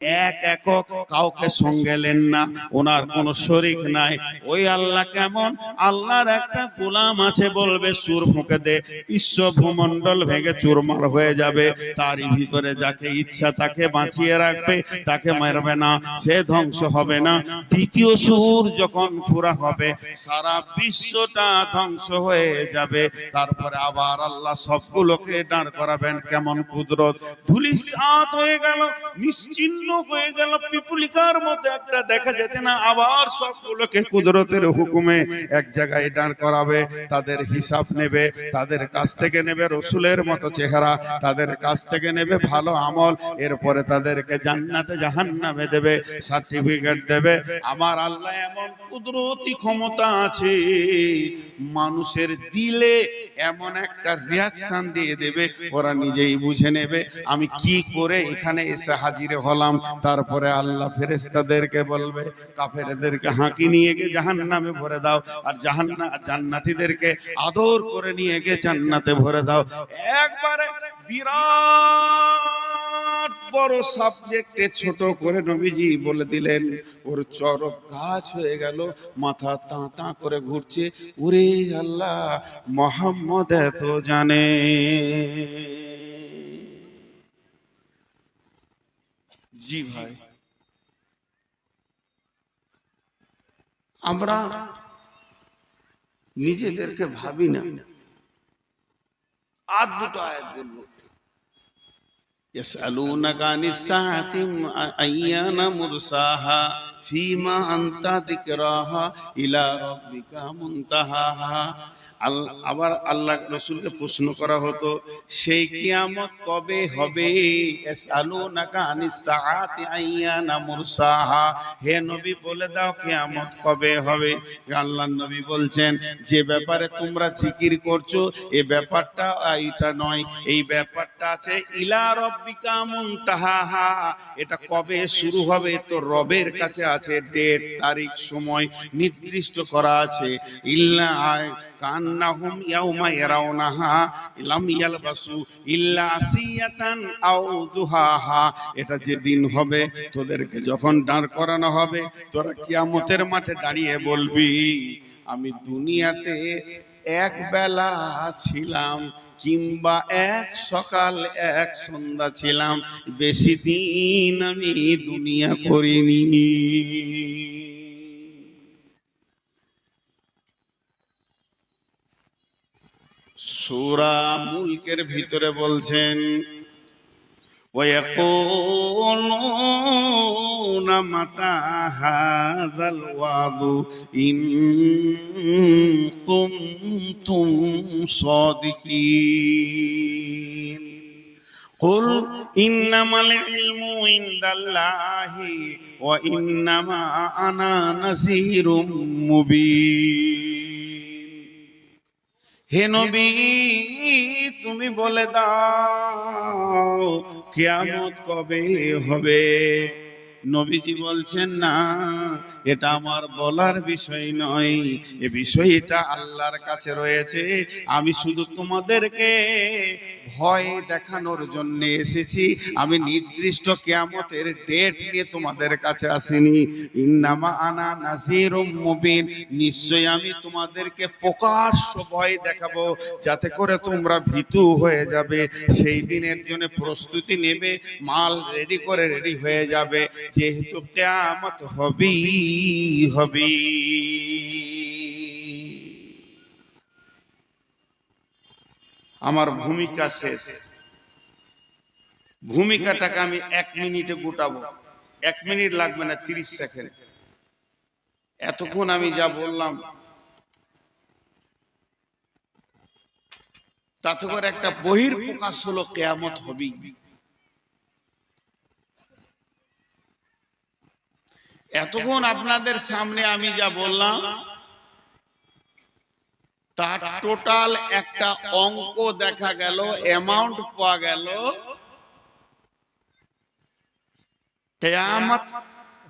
এক একক, কাউকে সঙ্গে নেন না, ওনার কোনো শরীক নাই। ওই আল্লাহ কেমন? আল্লাহর একটা গোলাম আছে, বলবে সুর ফুঁকে দে, বিশ্ব ভূমণ্ডল ভেঙে চুরমার হয়ে যাবে। তারই ভিতরে যাকে ইচ্ছা তাকে বাঁচিয়ে রাখবে, তাকে মারবে না, সে ধ্বংস হবে না। দ্বিতীয় সুর যখন ফুরা হবে, সারা বিশ্বটা ধ্বংস হয়ে যাবে। তারপরে আবার আল্লাহ সবগুলোকে দাঁড় করাবেন। কেমন কুদরত! ধুলিসাৎ হয়ে গেল, নিশ্চিহ্ন হয়ে গেল, পিপুলিকার মধ্যে একটা দেখা যাচ্ছে না, আবার সবগুলোকে কুদরতের হুকুমে এক জায়গায় দাঁড় করাবে। তাদের হিসাব নেবে, তাদের কাছ থেকে নেবে রসুলের মতো চেহারা, তাদের কাছ থেকে নেবে ভালো আমল, এরপরে তাদেরকে জান্নাতে জাহান্নামে দেবে, সার্টিফিকেট দেবে। আমার আল্লাহ এমন কুদরতি ক্ষমতা আছে, মানুষের দিলে এমন একটা রিয়াকশন দিয়ে দেবে, ওরা নিজেই বুঝে নেবে আমি কি করে এখানে এসে হাজির হলাম। তারপরে আল্লাহ ফেরেশতাদেরকে বলবে, কাফেরদেরকে হাঁকি নিয়ে গিয়ে জাহান্নামে ভরে দাও, আর জান্নাতীদেরকে আদর করে নিয়ে গিয়ে জান্নাতে ভরে দাও। একবারে বিরাট বড় সাবজেক্টে ছোট করে নবীজি বলে দিলেন। ওর চরক গাছ হয়ে গেল, মাথা তা তা করে ঘুরছে। ওরে আল্লাহ, মোহাম্মদ এত জানে। জি ভাই, আমরা নিজেদেরকে ভাবি না। আর দুটো আয়াত বলবো। يسألونك عن الساعة أيان مرساها فيما أنت ذكراها إلى ربك منتهاها। আবার আল্লাহ রসুলকে প্রশ্ন করা হতো, সেই কিয়ামত কবে হবে? ইয়াসআলুনাকা আনিস সাআতি আইয়ানা মুরসাহা, হে নবী বলে দাও কিয়ামত কবে হবে। আল্লাহর নবী বলছেন, যে ব্যাপারে তোমরা জিকির করছো এই ব্যাপারটা এটা নয়, এই ব্যাপারটা আছে ইলা রব্বিকা মুনতাহাহা। এটা কবে শুরু হবে? তো রবের কাছে আছে ডেট, তারিখ, সময় নির্দিষ্ট করা আছে। ইল্লা কান্নাহুম ইয়াউমা ইয়ারাউনাহা লাম ইয়ালবাসু ইল্লা আসিয়াতান আও দুহাহা। এটা যেদিন হবে, তোদেরকে যখন দাঁড় করানো হবে, তোরা কিয়ামতের মাঠে দাঁড়িয়ে বলবি, আমি দুনিয়াতে এক বেলা ছিলাম, কিংবা এক সকাল এক সন্ধ্যা ছিলাম, বেশি দিন আমি দুনিয়া করিনি। সূরা মুলকের ভিতরে বলছেন, ويقولون متى هذا الوعد إن كنتم صادقين قل إنما العلم عند الله وإنما أنا نذير مبين। হে নবী, তুমি বলে দাও কিয়ামত কবে হবে। নবীজি বলছেন, না, এটা আমার বলার বিষয় নয়, এ বিষয়টা আল্লাহর কাছে রয়েছে। আমি শুধু তোমাদেরকে ভয় দেখানোর জন্য এসেছি, আমি নির্দিষ্ট কিয়ামতের ডেট নিয়ে তোমাদের কাছে আসিনি। ইন্নামা আনা নাযীরুম মুবিন, নিশ্চয়ই আমি তোমাদেরকে প্রকাশ্য ভয় দেখাবো, যাতে করে তোমরা ভীতু হয়ে যাবে, সেই দিনের জন্য প্রস্তুতি নেবে, মাল রেডি করে রেডি হয়ে যাবে, যেহেতু কিয়ামত হবেই হবে। আমার ভূমিকা শেষ। ভূমিকাটাকে আমি 1 মিনিটে গোটাবো। 1 মিনিট লাগবে না, 30 সেকেন্ড। এতক্ষণ আমি যা বললাম তাতে করে একটা বহির প্রকাশ হলো, কিয়ামত হবেই। এতক্ষণ আপনাদের সামনে আমি যা বললাম তার টোটাল একটা অঙ্ক দেখা গেল, অ্যামাউন্ট পাওয়া গেল, কিয়ামত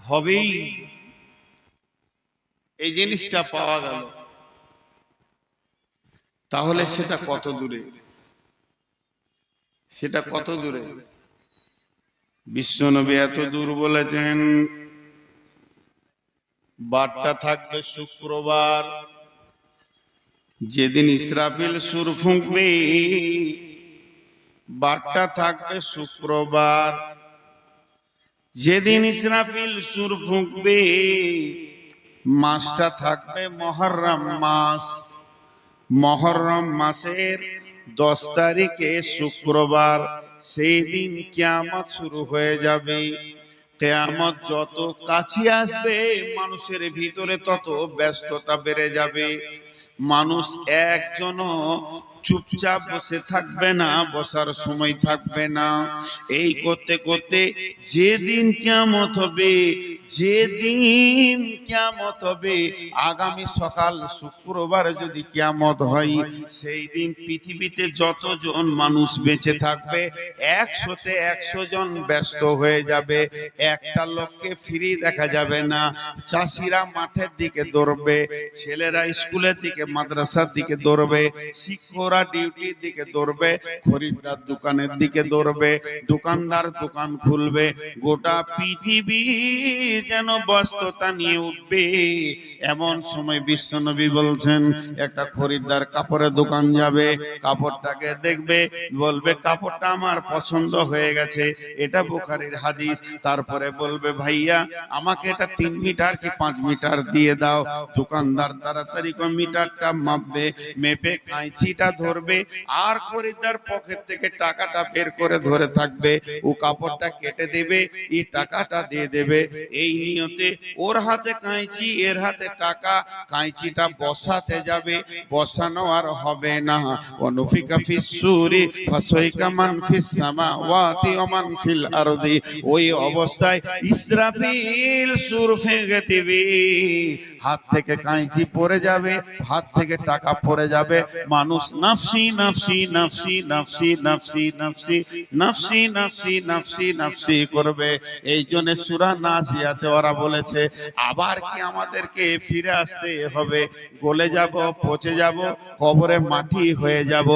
হবেই, এই জিনিসটা পাওয়া গেল। তাহলে সেটা কত দূরে? সেটা কত দূরে? বিশ্বনবী এত দূর বলেছেন, বারটা থাকবে শুক্রবার, যেদিন ইসরাফিল সুর ফুঁকবে, বারটা থাকবে শুক্রবার। যেদিন ইসরাফিল সুর ফুঁকবে, মাসটা থাকবে মুহররম মাস। মুহররম মাসের 10 তারিখে শুক্রবার, সেই দিন কিয়ামত শুরু হয়ে যাবে। কিয়ামত যত কাছে আসবে, মানুষের ভিতরে তত ব্যস্ততা বেড়ে যাবে। মানুষ একজনও চুপচাপ বসে থাকবে না, বসার সময় থাকবে না। এই করতে করতে যেদিন কিয়ামত হবে, যেদিন কিয়ামত হবে, আগামী সকাল শুক্রবার যদি কিয়ামত হয়, সেই দিন পৃথিবীতে যতজন মানুষ বেঁচে থাকবে 100তে 100 জন ব্যস্ত হয়ে যাবে। একটা লোককে ফ্রি দেখা যাবে না। চাষিরা মাঠের দিকে দৌড়বে, ছেলেরা স্কুলের দিকে মাদ্রাসার দিকে দৌড়বে, শিক্ষকরা ডিউটির দিকে দৌড়বে, খরিদ্দার দোকানের দিকে দৌড়বে, দোকানদার দোকান খুলবে। গোটা পৃথিবী যেন ব্যস্ততা নিয়ে উঠবে। এমন সময় বিশ্বনবী বলছেন, একটা খরিদ্দার কাপড়ের দোকান যাবে, কাপড়টাকে দেখবে, বলবে কাপড়টা আমার পছন্দ হয়ে গেছে, এটা বুখারীর হাদিস। তারপরে বলবে ভাইয়া আমাকে এটা 3 মিটার কি 5 মিটার দিয়ে দাও। দোকানদার তাড়াতাড়ি করে মিটারটা মাপবে, মেপে কাঁচিটা ধরবে, আর খরিদ্দার পকেট থেকে টাকাটা বের করে ধরে থাকবে, ও কাপড়টা কেটে দেবে, এই টাকাটা দিয়ে দেবে। এই নিয়তে ওর হাতে কাঁচি, এর হাতে টাকা, কাঁচিটা বসাতে যাবে, বসানো আর হবে না। অনুফিকা ফিস সূরি ফাসাইকা মান ফিস সামাওয়াতি ওয়া মান ফিল আরদি। ওই অবস্থায় ইসরাফিল সুর ফেঁকে দিবে, হাত থেকে কাঁচি পড়ে যাবে, হাত থেকে টাকা পড়ে যাবে। মানুষ নাফসি নাফসি নাফসি নাফসি নাফসি নাফসি নাফসি নাফসি নাফসি নাফসি করবে। এই জন্য সূরা নাজিয়াতে ওরা বলেছে, আবার কি আমাদেরকে ফিরে আসতে হবে? গলে যাব, পচে যাব, কবরে মাটি হয়ে যাব,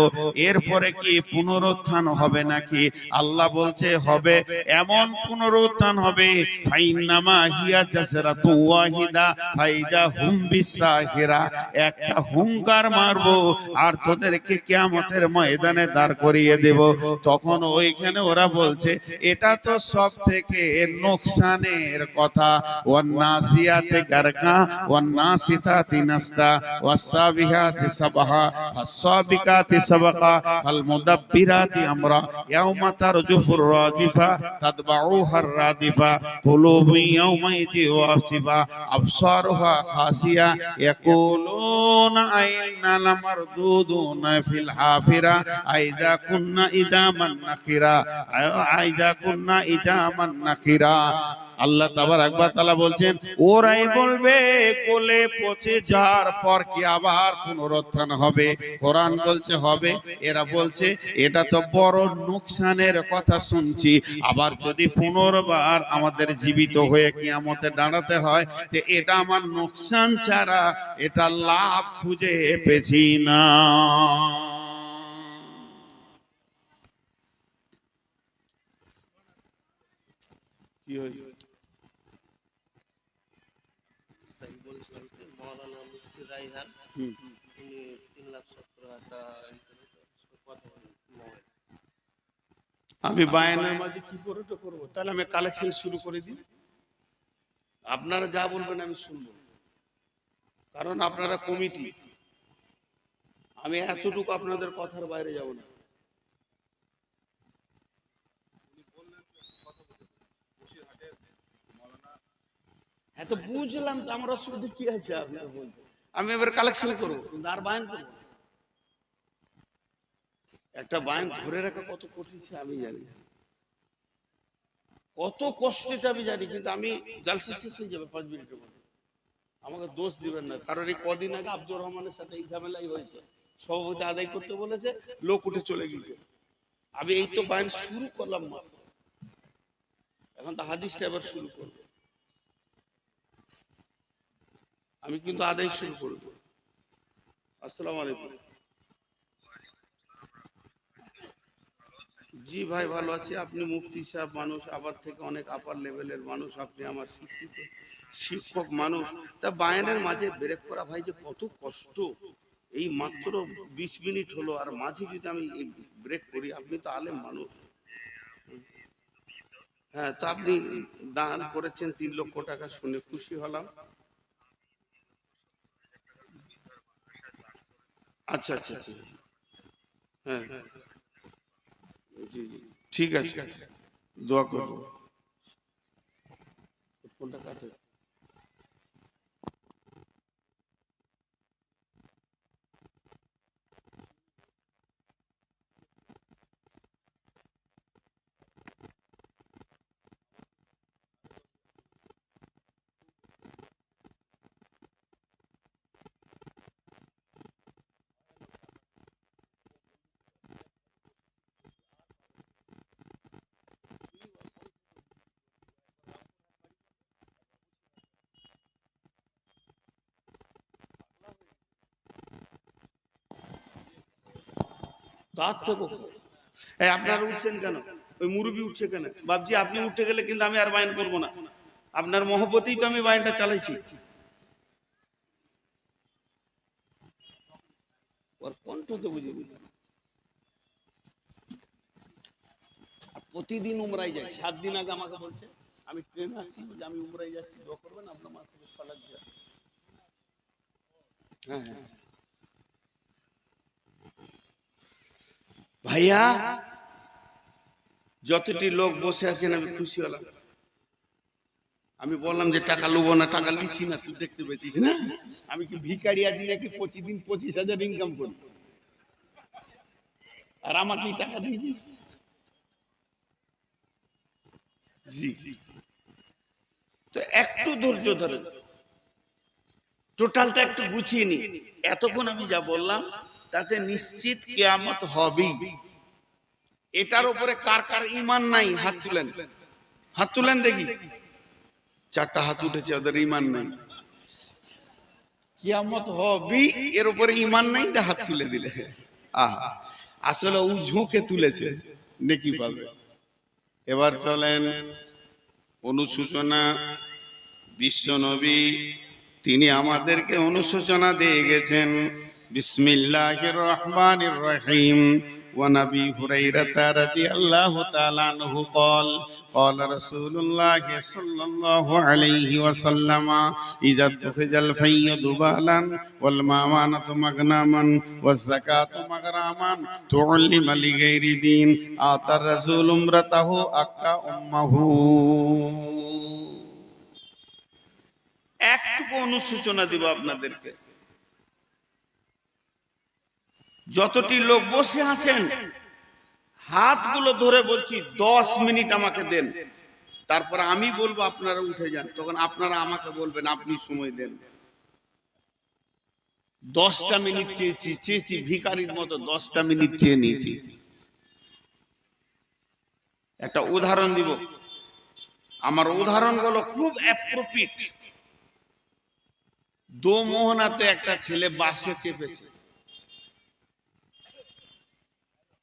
এরপরে কি পুনরুত্থান হবে নাকি? আল্লাহ বলছে হবে। এমন পুনরুত্থান হবে, ফাইন্নামা হিয়া জাসরাতু ওয়াহিদা ফাইদা হুম বিসাহিরা। একটা হুঙ্কার মারবো আর তোদেরকে কিয়ামতের ময়দানে দাঁড় করিয়ে দেব। তখন ওইখানে ওরা বলছে, এটা তো সব থেকে নোকসানের কথা। ওয়ান নাসিয়াতে গারকা ওয়ান নাসিতাতি নাসতা ওয়াসাবিহাতি সাবহা ফাসাবিকাতি সাবকা ফাল মুদাব্বিরাতি আমরা ইয়াউমা তারজুফুর রাজিফা তাতবাউহার রাদিফা কুলুবু ইয়াউমাইযি ওয়াসিফা আবসারুহা খাসিয়া ইয়াকুলুনা আইন্না লামারদুদুনা ফিল হাফিরা আইযা কুন্না ইদামান নাখিরা আইযা কুন্না ইদামান নাখিরা। আল্লাহ তাবারক ওয়া তাআলা বলছেন, ওরাই বলবে কোলে পচে যাওয়ার পর কি আবার পুনরুত্থান হবে? কোরআন বলছে হবে, এরা বলছে এটা তো বড় নোকসানের কথা শুনছি। আবার যদি পুনর্বার আমাদের জীবিত হয়ে কিয়ামতে দাঁড়াতে হয়, তো এটা আমার নোকসান ছাড়া এটা লাভ খুঁজে পেছি না। কি হইল? মৌলানা মুফতি রায়হান তিনি 3,17,000 টাকা কথা বলেন। আমি বায়ানের মাঝে কি করে তো করবো? তাহলে আমি কালেকশন শুরু করে দিই, আপনারা যা বলবেন আমি শুনবো, কারণ আপনারা কমিটি। আমি এতটুকু আপনাদের কথার বাইরে যাব না। হ্যাঁ তো বুঝলাম, তো আমার অসুবিধা কি আছে আপনার বলতে? আমি এবার কালেকশন করবো, কিন্তু আর বায়ান করবো না। একটা বায়ান ধরে রাখা কত কঠিন সে আমি জানি, কত কষ্ট এটা আমি জানি, কিন্তু আমি জালসা শেষ হয়ে যাবে 5 মিনিটের মধ্যে। আমাকে দোষ দিবেন না, কারণ এই কদিন আগে আব্দুর রহমানের সাথে এই ঝামেলাই হয়েছে। সভাপতি আদায় করতে বলেছে, লোক উঠে চলে গেছে। আমি এই তো বায়ান শুরু করলাম মাত্র, এখন তো হাদিসটা এবার শুরু করবো। আমি কিন্তু আদায় শুরু করবো। আসসালামু আলাইকুম। জি ভাই ভালো আছি। আপনি মুফতি সাহেব মানুষ, আবার থেকে অনেক আপার লেভেলের মানুষ, আপনি আমার শিক্ষিত শিক্ষক মানুষ। তা বায়ানের মাঝে ব্রেক করা ভাই যে কত কষ্ট। এই মাত্র 20 মিনিট হলো, আর মাঝে যদি আমি এই ব্রেক করি, আপনি তো আলেম মানুষ। হ্যাঁ, তা আপনি দান করেছেন 3 লক্ষ টাকা, শুনে খুশি হলাম। আচ্ছা আচ্ছা আচ্ছা। হ্যাঁ জি জি, ঠিক আছে, দোয়া করবো। কোনটা কাটে? তার তো এই আপনারা উঠছেন কেন? ওই মুরব্বি উঠছে কেন? বাবজি আপনি উঠে গেলে কিন্তু আমি আর বায়ন করব না। আপনার মহব্বতেই তো আমি বায়নটা চালাইছি। ওর কণ্ঠ তো বুঝিনি। প্রতিদিন উমরাই যাই, 7 দিন আগে আমাকে বলছে আমি ট্রেনে আসছি, যে আমি উমরাই যাচ্ছি, দোয়া করবেন আপনার মাথা লাগছে। হ্যাঁ হ্যাঁ ভাইয়া, যতটি লোক বসে আছেন আমি খুশি হলাম। আমি বললাম যে টাকা লুবো না, টাকা লিছি না, তুই দেখতে পেয়েছিস না আমি কি ভিখারি আছি নাকি প্রতিদিন 25,000 ইনকাম করি, আর আমাকে টাকা দিয়েছিস। জি, তো একটু ধৈর্য ধরেন, টোটালটা একটু গুছিয়ে নি। এতক্ষণ আমি যা বললাম তাতে নিশ্চিত কিয়ামত হবেই। এটার উপরে কার কার ঈমান নাই হাত তুলেন, হাত তুলেন দেখি। 4টা হাত উঠেছে, ওদের ঈমান নাই। কিয়ামত হবেই, এর উপরে ঈমান নাই, তা হাত তুলে দিলে। আহা, আসলে ও ঝোঁকে তুলেছে, নেকি পাবে। এবার চলেন অনুশোচনা। বিশ্ব নবী তিনি আমাদেরকে অনুশোচনা দিয়ে গেছেন। বিসমিল্লাহির রহমানির রহিম। وعن ابي هريره رضي الله تعالى عنه قال قال رسول الله صلى الله عليه وسلم اذا اتخذ الفي ذبالا والمامانه مغنما والزكاه مغراما تعلم لغير دين اعطى الرسول امرته اكا امه। একটুকু অনুশোচনা দিব আপনাদেরকে। যতটি লোক বসে আছেন হাতগুলো ধরে বলছি 10 মিনিট আমাকে দেন, তারপর আমি বলবো আপনারা উঠে যান, তখন আপনারা আমাকে বলবেন, আপনি সময় দেন। 10টা মিনিট চেয়েছি ভিখারির মতো, 10টা মিনিট চেয়ে নিয়েছি। একটা উদাহরণ দিব, আমার উদাহরণগুলো খুব অ্যাপ্রোপ্রিয়েট। দোমোহনাতে একটা ছেলে বাসে চেপেছে,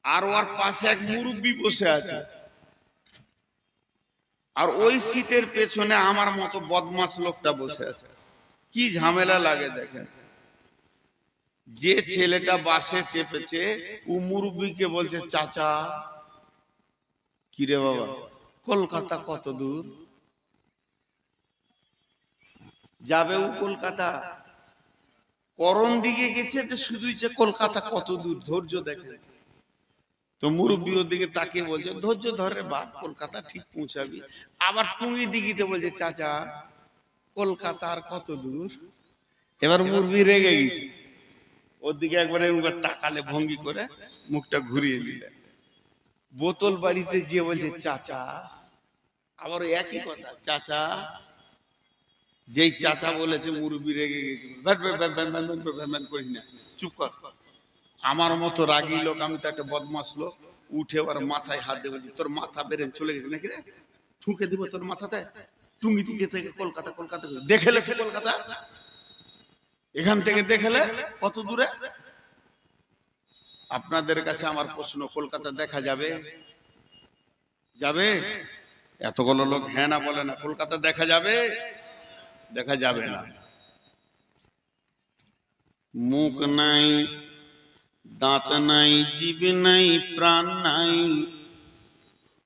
আর ওর পাশে এক মুরব্বি বসে আছে, আর ওই সিটের পেছনে আমার মতো বদমাস লোকটা বসে আছে। কি ঝামেলা লাগে দেখেন। যে ছেলেটা বাসে চেপেছে ও মুরব্বিকে বলছে, চাচা কিরে বাবা, কলকাতা কত দূর যাবে? ও কলকাতা করণ দিকে গেছে, তো শুধুই যে কলকাতা কত দূর, ধৈর্য দেখেন। তো মুরব্বী ওর দিকে তাকিয়ে বলছে, ধৈর্য ধরে বাপ, কলকাতা ঠিক পৌঁছাবি। আবার টুঙ্গি দিঘিতে বলছে, চাচা কলকাতা আর কত দূর। এবার মুরব্বী রেগে গেছে, ওর দিকে একবারে তাকালে ভঙ্গি করে মুখটা ঘুরিয়ে নিলে। বোতল বাড়িতে গিয়ে বলছে, চাচা, আবার একই কথা, চাচা। যেই চাচা বলেছে মুরব্বী রেগে গেছে, করিস না, চুপ কর। আমার মতো রাগী লোক, আমি তো একটা বদমাস লোক, উঠে ওর মাথায় হাত দিয়ে বলছি, তোর মাথা বেরেন চলে গেছে নাকি রে, ঠুকে দিব তোর মাথাতে। টুঙ্গি দিকে থেকে কলকাতা, কলকাতা দেখেলে কলকাতা, এখান থেকে দেখেলে কত দূরে। আপনাদের কাছে আমার প্রশ্ন, কলকাতা দেখা যাবে? যাবে? এতগুলো লোক হ্যাঁ না বলে না। কলকাতা দেখা যাবে? দেখা যাবে না। মুখ নাই, দাঁত নাই, জিভ নাই, প্রাণ নাই,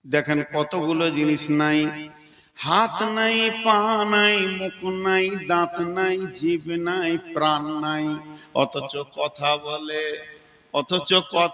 দেখেন কতগুলো জিনিস নাই। হাত নাই, পা নাই, মুখ নাই, দাঁত নাই, জিভ নাই, প্রাণ নাই, অথচ কথা বলে, অথচ কথা